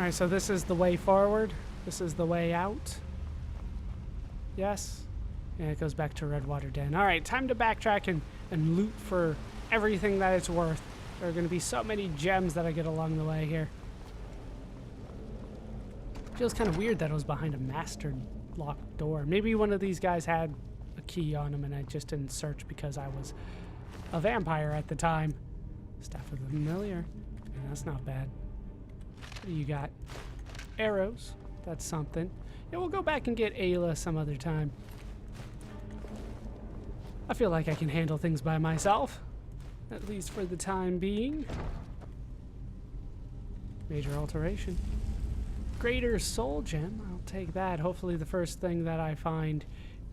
Alright, so this is the way forward. This is the way out. Yes? And it goes back to Redwater Den. Alright, time to backtrack and loot for everything that it's worth. There are going to be so many gems that I get along the way here. Feels kind of weird that it was behind a master locked door. Maybe one of these guys had a key on him and I just didn't search because I was a vampire at the time. Staff of the Familiar. Yeah, that's not bad. What do you got? Arrows. That's something. Yeah, we'll go back and get Ayla some other time. I feel like I can handle things by myself. At least for the time being. Major alteration. Greater soul gem. I'll take that. Hopefully the first thing that I find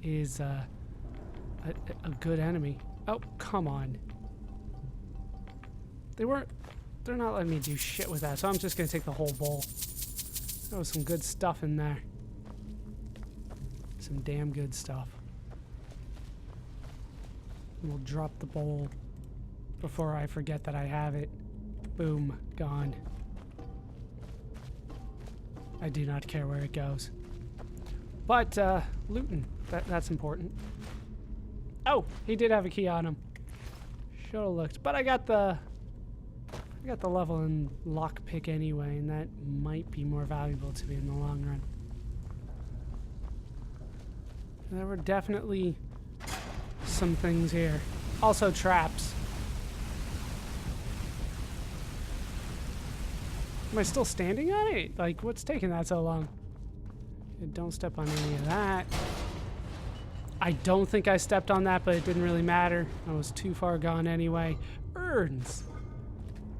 is a good enemy. Oh, come on. They're not letting me do shit with that, so I'm just gonna take the whole bowl. There was some good stuff in there. Some damn good stuff. And we'll drop the bowl before I forget that I have it. Boom, gone. I do not care where it goes. But, looting. That's important. Oh, he did have a key on him. Should've looked. But I got the level in lockpick anyway, and that might be more valuable to me in the long run. There were definitely some things here. Also traps. Am I still standing on it? Like, what's taking that so long? Don't step on any of that. I don't think I stepped on that, but it didn't really matter. I was too far gone anyway. Urns.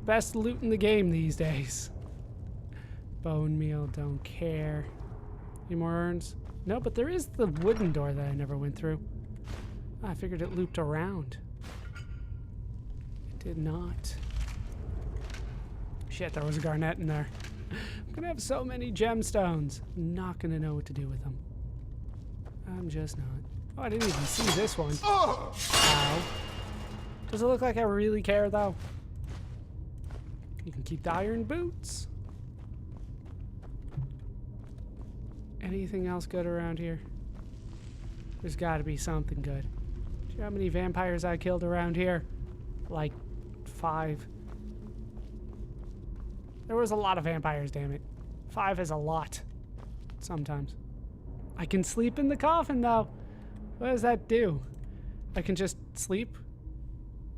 Best loot in the game these days. Bone meal, don't care. Any more urns? No, but there is the wooden door that I never went through. I figured it looped around. It did not. Shit, there was a garnet in there. I'm gonna have so many gemstones. I'm not gonna know what to do with them. I'm just not. Oh, I didn't even see this one. Ow. Does it look like I really care, though? You can keep the iron boots. Anything else good around here? There's got to be something good. Do you know how many vampires I killed around here? Like 5. There was a lot of vampires, damn it. 5 is a lot. Sometimes. I can sleep in the coffin, though. What does that do? I can just sleep?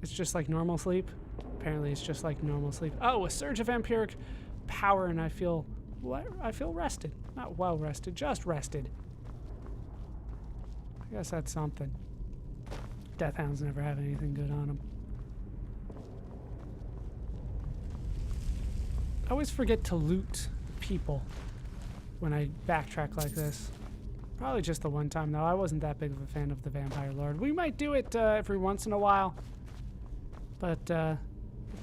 It's just like normal sleep? Apparently it's just like normal sleep. Oh, a surge of vampiric power, and I feel rested. Not well rested, just rested. I guess that's something. Deathhounds never have anything good on them. I always forget to loot people when I backtrack like this. Probably just the one time, though. I wasn't that big of a fan of the Vampire Lord. We might do it every once in a while. But we'll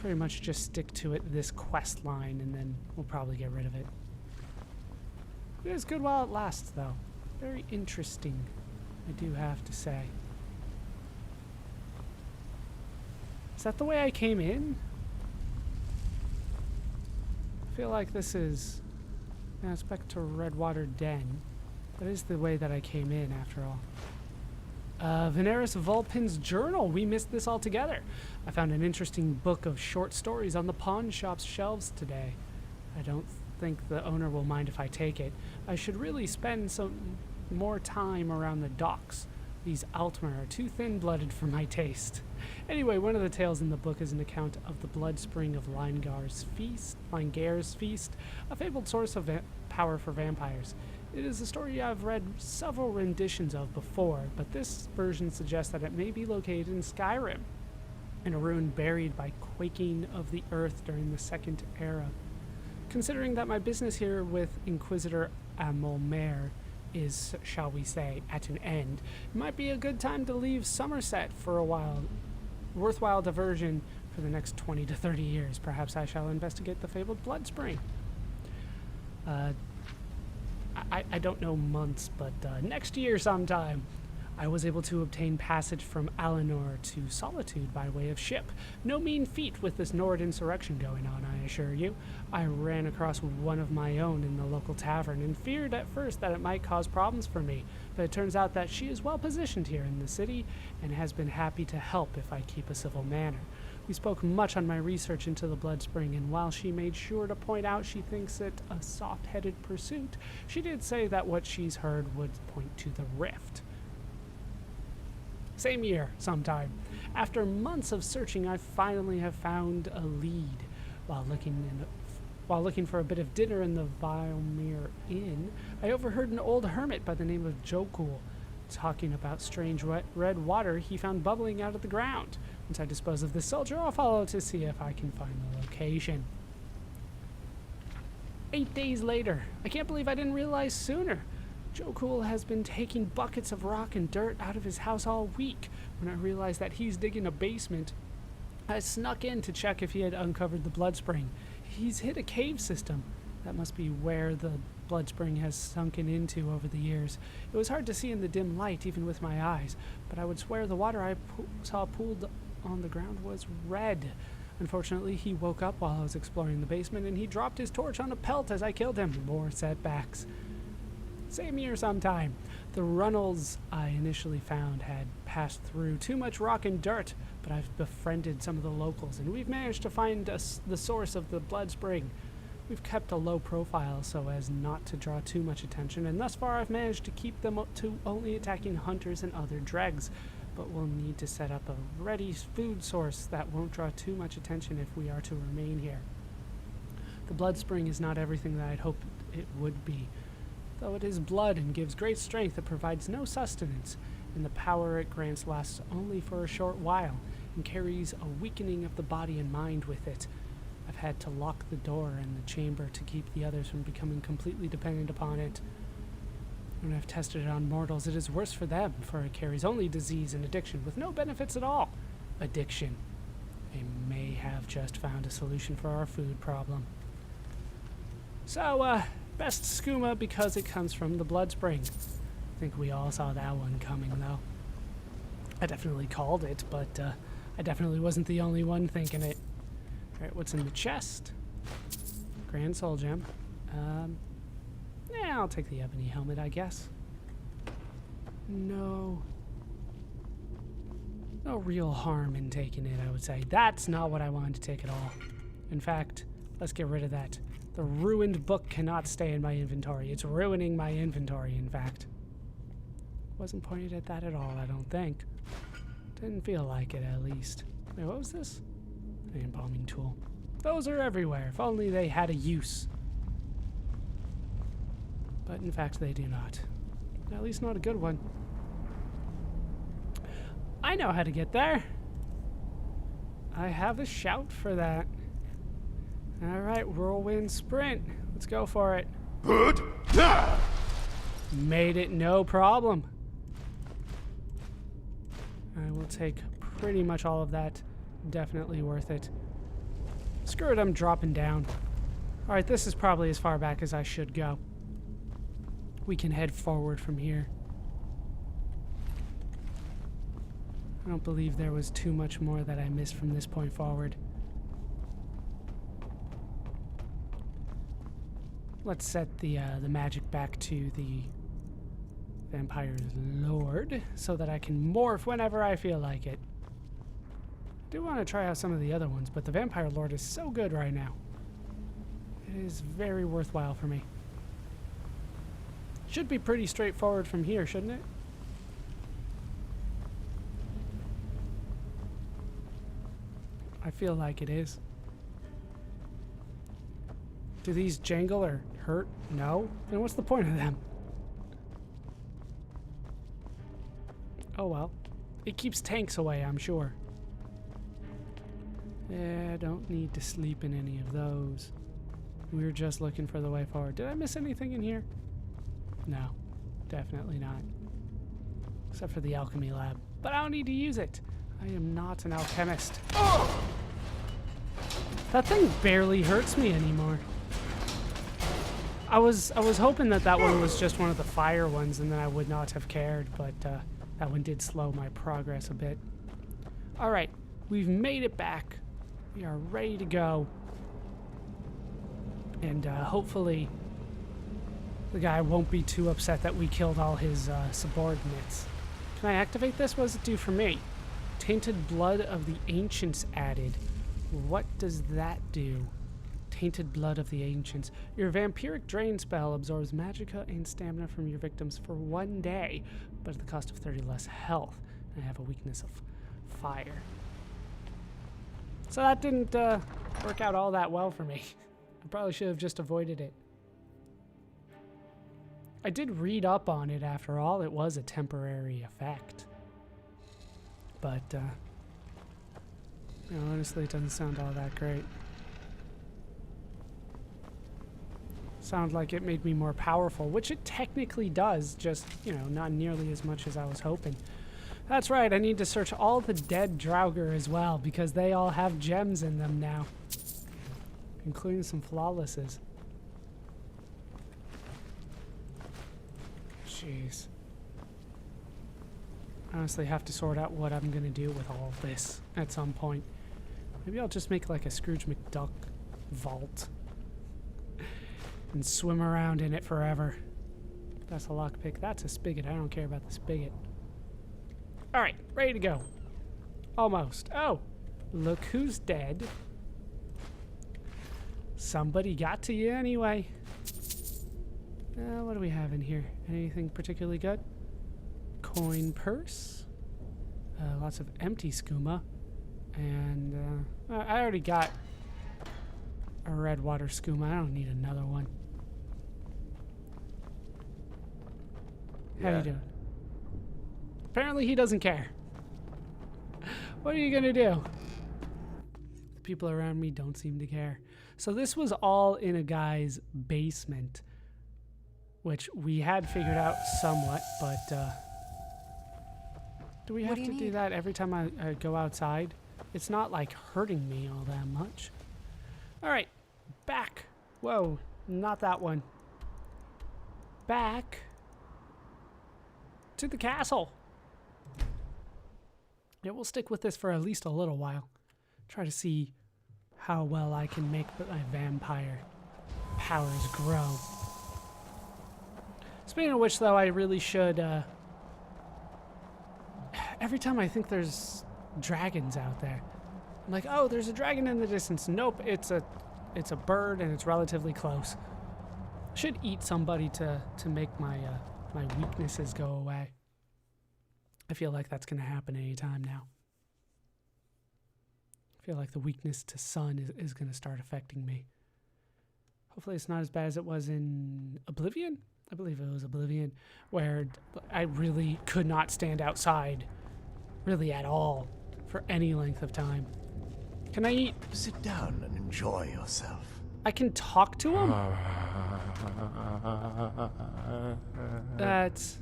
pretty much just stick to it this quest line, and then we'll probably get rid of it. It is good while it lasts, though. Very interesting, I do have to say. Is that the way I came in? I feel like this is... Yeah, it's back to Redwater Den. That is the way that I came in, after all. Veneris Vulpin's journal. We missed this altogether. I found an interesting book of short stories on the pawn shop's shelves today. I don't think the owner will mind if I take it. I should really spend some more time around the docks. These Altmer are too thin-blooded for my taste. Anyway, one of the tales in the book is an account of the blood spring of Lingar's feast, a fabled source of power for vampires. It is a story I've read several renditions of before, but this version suggests that it may be located in Skyrim, in a ruin buried by quaking of the earth during the Second Era. Considering that my business here with Inquisitor Amolmer is, shall we say, at an end, it might be a good time to leave Somerset for a while. Worthwhile diversion for the next 20 to 30 years. Perhaps I shall investigate the fabled blood spring. I don't know months, but next year sometime. I was able to obtain passage from Alinor to Solitude by way of ship. No mean feat with this Nord insurrection going on, I assure you. I ran across one of my own in the local tavern and feared at first that it might cause problems for me, but it turns out that she is well positioned here in the city and has been happy to help if I keep a civil manner. We spoke much on my research into the Blood Spring, and while she made sure to point out she thinks it a soft-headed pursuit, she did say that what she's heard would point to the rift. Same year, sometime. After months of searching, I finally have found a lead. While looking for a bit of dinner in the Vilmere Inn, I overheard an old hermit by the name of Jokul talking about strange red water he found bubbling out of the ground. Once I dispose of this soldier, I'll follow to see if I can find the location. 8 days later. I can't believe I didn't realize sooner. Jokul has been taking buckets of rock and dirt out of his house all week. When I realized that he's digging a basement, I snuck in to check if he had uncovered the blood spring. He's hit a cave system. That must be where the blood spring has sunken into over the years. It was hard to see in the dim light, even with my eyes, but I would swear the water I saw pooled on the ground was red. Unfortunately, he woke up while I was exploring the basement, and he dropped his torch on a pelt as I killed him. More setbacks. Same year sometime. The runnels I initially found had passed through too much rock and dirt, but I've befriended some of the locals, and we've managed to find the source of the blood spring. We've kept a low profile so as not to draw too much attention, and thus far I've managed to keep them up to only attacking hunters and other dregs, but we'll need to set up a ready food source that won't draw too much attention if we are to remain here. The blood spring is not everything that I'd hoped it would be. Though it is blood and gives great strength, it provides no sustenance, and the power it grants lasts only for a short while, and carries a weakening of the body and mind with it. I've had to lock the door in the chamber to keep the others from becoming completely dependent upon it. When I've tested it on mortals, it is worse for them, for it carries only disease and addiction, with no benefits at all. Addiction. They may have just found a solution for our food problem. So, best skooma because it comes from the blood spring. I think we all saw that one coming, though. I definitely called it, but I definitely wasn't the only one thinking it. Alright, what's in the chest? Grand Soul Gem. Yeah, I'll take the ebony helmet, I guess. No real harm in taking it, I would say. That's not what I wanted to take at all. In fact, let's get rid of that. The ruined book cannot stay in my inventory. It's ruining my inventory, in fact. Wasn't pointed at that at all, I don't think. Didn't feel like it, at least. Wait, what was this? An embalming tool. Those are everywhere. If only they had a use. But in fact, they do not. At least not a good one. I know how to get there. I have a shout for that. Alright, whirlwind sprint. Let's go for it. Made it no problem. I will take pretty much all of that. Definitely worth it. Screw it, I'm dropping down. Alright, this is probably as far back as I should go. We can head forward from here. I don't believe there was too much more that I missed from this point forward. Let's set the magic back to the Vampire's Lord so that I can morph whenever I feel like it. I do want to try out some of the other ones, but the Vampire Lord is so good right now. It is very worthwhile for me. Should be pretty straightforward from here, shouldn't it? I feel like it is. Do these jangle or hurt? No? Then what's the point of them? Oh well. It keeps tanks away, I'm sure. Yeah, don't need to sleep in any of those. We were just looking for the way forward. Did I miss anything in here? No, definitely not. Except for the alchemy lab. But I don't need to use it. I am not an alchemist. Oh! That thing barely hurts me anymore. I was hoping that that one was just one of the fire ones and then I would not have cared, but That one did slow my progress a bit. Alright, we've made it back. We are ready to go. And hopefully the guy won't be too upset that we killed all his subordinates. Can I activate this? What does it do for me? Tainted Blood of the Ancients added. What does that do? Tainted Blood of the Ancients. Your vampiric drain spell absorbs magicka and stamina from your victims for 1 day, but at the cost of 30 less health. And I have a weakness of fire. So that didn't work out all that well for me. I probably should have just avoided it. I did read up on it after all. It was a temporary effect. But, you know, honestly, it doesn't sound all that great. Sound like it made me more powerful, which it technically does, just, you know, not nearly as much as I was hoping. That's right, I need to search all the dead Draugr as well, because they all have gems in them now. Including some flawlesses. Jeez. I honestly have to sort out what I'm gonna do with all of this at some point. Maybe I'll just make like a Scrooge McDuck vault. And swim around in it forever. That's a lockpick. That's a spigot. I don't care about the spigot. Alright, ready to go. Almost. Oh, look who's dead. Somebody got to you anyway. What do we have in here? Anything particularly good? Coin purse. Lots of empty skooma. And I already got a red water skooma. I don't need another one. How you doing? Apparently he doesn't care. What are you gonna do? The people around me don't seem to care. So this was all in a guy's basement, which we had figured out somewhat, but do we have to do that every time I go outside? It's not like hurting me all that much. All right, back. Whoa, not that one. Back to the castle. Yeah, we'll stick with this for at least a little while. Try to see how well I can make my vampire powers grow. Speaking of which, though, I really should, every time I think there's dragons out there, I'm like, oh, there's a dragon in the distance. Nope, it's a bird and it's relatively close. I should eat somebody to make my my weaknesses go away. I feel like that's going to happen anytime now. I feel like the weakness to sun is going to start affecting me. Hopefully it's not as bad as it was in Oblivion. I believe it was Oblivion, where I really could not stand outside, really at all, for any length of time. Can I eat? Sit down and enjoy yourself. I can talk to him? That's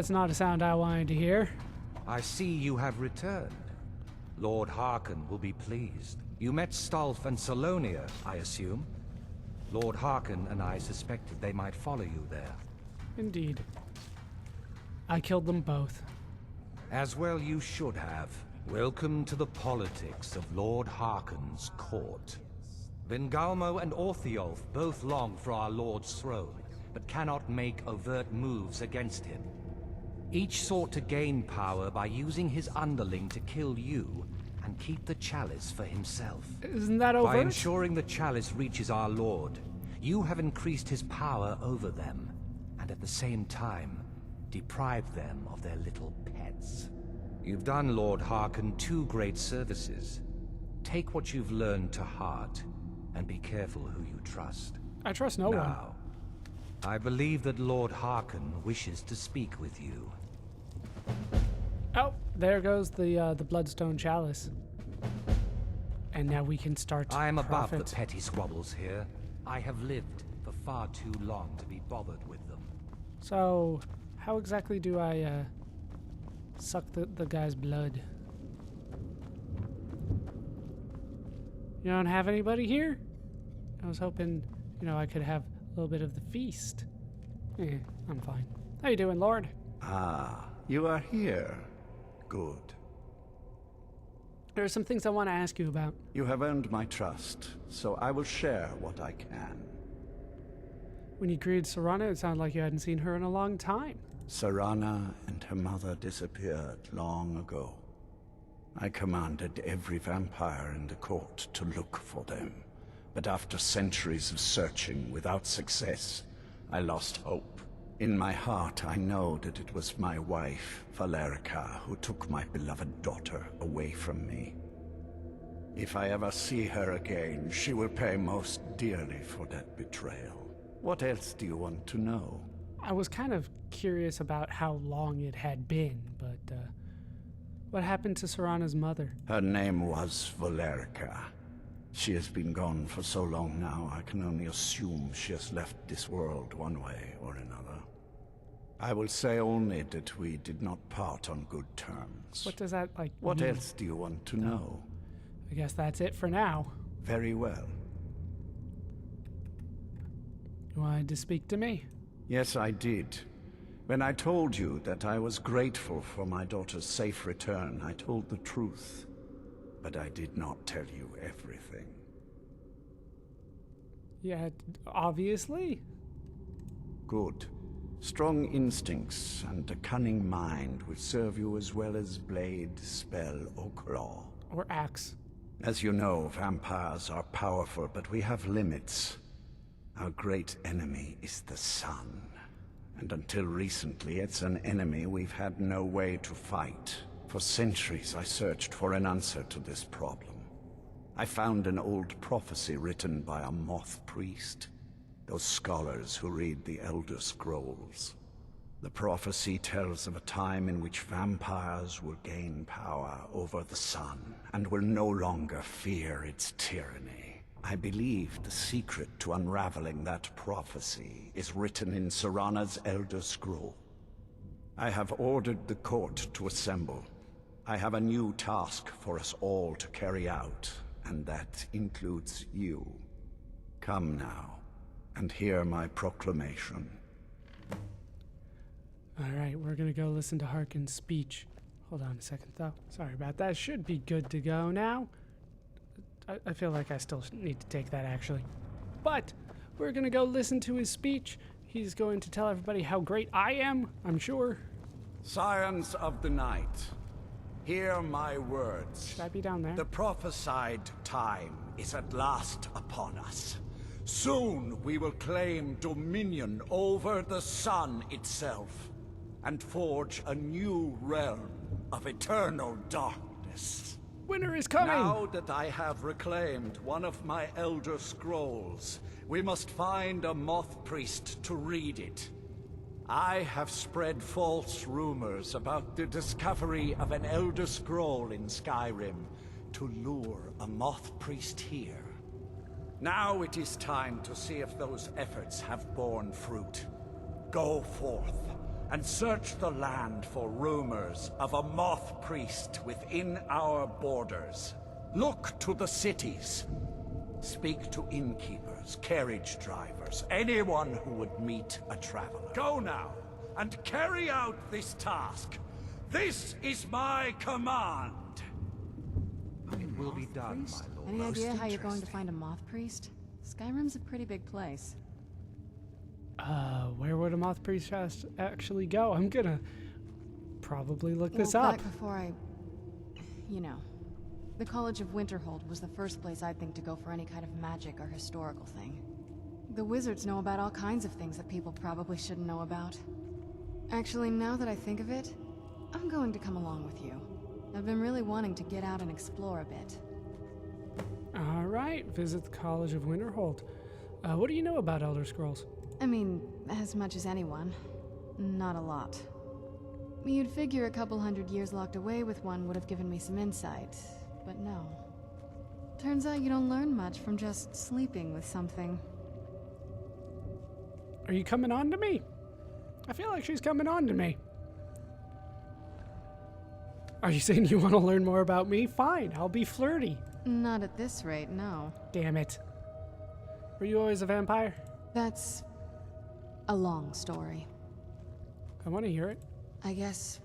not a sound I wanted to hear. I see you have returned. Lord Harkon will be pleased. You met Stulf and Salonia, I assume? Lord Harkon and I suspected they might follow you there. Indeed. I killed them both. As well you should have. Welcome to the politics of Lord Harkon's court. Vingalmo and Orthiolf both long for our Lord's throne, but cannot make overt moves against him. Each sought to gain power by using his underling to kill you and keep the chalice for himself. Isn't that overt? By ensuring the chalice reaches our Lord, you have increased his power over them, and at the same time, deprived them of their little pets. You've done Lord Harkon 2 great services. Take what you've learned to heart, and be careful who you trust. I trust no one. Now, I believe that Lord Harkon wishes to speak with you. Oh, there goes the bloodstone chalice. And now we can start I am above profit. the petty squabbles here. I have lived for far too long to be bothered with them. So, how exactly do I suck the guy's blood? You don't have anybody here? I was hoping, you know, I could have a little bit of the feast. I'm fine. How you doing, Lord? Ah, You are here. Good. There are some things I want to ask you about. You have earned my trust, so I will share what I can. When you greeted Serana, it sounded like you hadn't seen her in a long time. Serana and her mother disappeared long ago. I commanded every vampire in the court to look for them. But after centuries of searching without success, I lost hope. In my heart, I know that it was my wife, Valerica, who took my beloved daughter away from me. If I ever see her again, she will pay most dearly for that betrayal. What else do you want to know? I was kind of curious about how long it had been, but what happened to Serana's mother? Her name was Valerica. She has been gone for so long now, I can only assume she has left this world one way or another. I will say only that we did not part on good terms. What does that, like, What mean? else do you want to know? I guess that's it for now. Very well. You wanted to speak to me? Yes, I did. When I told you that I was grateful for my daughter's safe return, I told the truth. But I did not tell you everything. Yeah, obviously. Good. Strong instincts and a cunning mind will serve you as well as blade, spell, or claw. Or axe. As you know, vampires are powerful, but we have limits. Our great enemy is the sun. And until recently, it's an enemy we've had no way to fight. For centuries, I searched for an answer to this problem. I found an old prophecy written by a Moth Priest. Those scholars who read the Elder Scrolls. The prophecy tells of a time in which vampires will gain power over the sun and will no longer fear its tyranny. I believe the secret to unraveling that prophecy is written in Serana's Elder Scroll. I have ordered the court to assemble. I have a new task for us all to carry out, and that includes you. Come now, and hear my proclamation. Alright, we're gonna go listen to Harkin's speech. Hold on a second, though. Sorry about that. Should be good to go now. I feel like I still need to take that, actually. But we're gonna go listen to his speech. He's going to tell everybody how great I am, I'm sure. Scions of the night, hear my words. Should I be down there? The prophesied time is at last upon us. Soon we will claim dominion over the sun itself, and forge a new realm of eternal darkness. Winter is coming! Now that I have reclaimed one of my Elder Scrolls, we must find a Moth Priest to read it. I have spread false rumors about the discovery of an Elder Scroll in Skyrim to lure a Moth Priest here. Now it is time to see if those efforts have borne fruit. Go forth and search the land for rumors of a Moth Priest within our borders. Look to the cities. Speak to innkeepers, carriage drivers, anyone who would meet a traveler. Go now, and carry out this task. This is my command. It will be done, my lord. Any idea how you're going to find a Moth Priest? Skyrim's a pretty big place. Where would a Moth Priest actually go? I'm gonna probably look this Well, up. back before I... You know. The College of Winterhold was the first place I'd think to go for any kind of magic or historical thing. The wizards know about all kinds of things that people probably shouldn't know about. Actually, now that I think of it, I'm going to come along with you. I've been really wanting to get out and explore a bit. Alright, visit the College of Winterhold. What do you know about Elder Scrolls? I mean, as much as anyone. Not a lot. You'd figure a couple 100 years locked away with one would have given me some insight, but no. Turns out you don't learn much from just sleeping with something. Are you coming on to me? I feel like she's coming on to me. Are you saying you want to learn more about me? Fine, I'll be flirty. Not at this rate, no. Damn it. Were you always a vampire? That's a long story. I want to hear it. I guess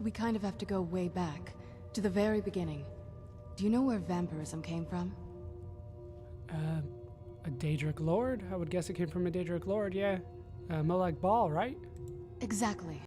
We kind of have to go way back, to the very beginning. Do you know where vampirism came from? A Daedric Lord? I would guess it came from a Daedric Lord, yeah. Molag Bal, right? Exactly.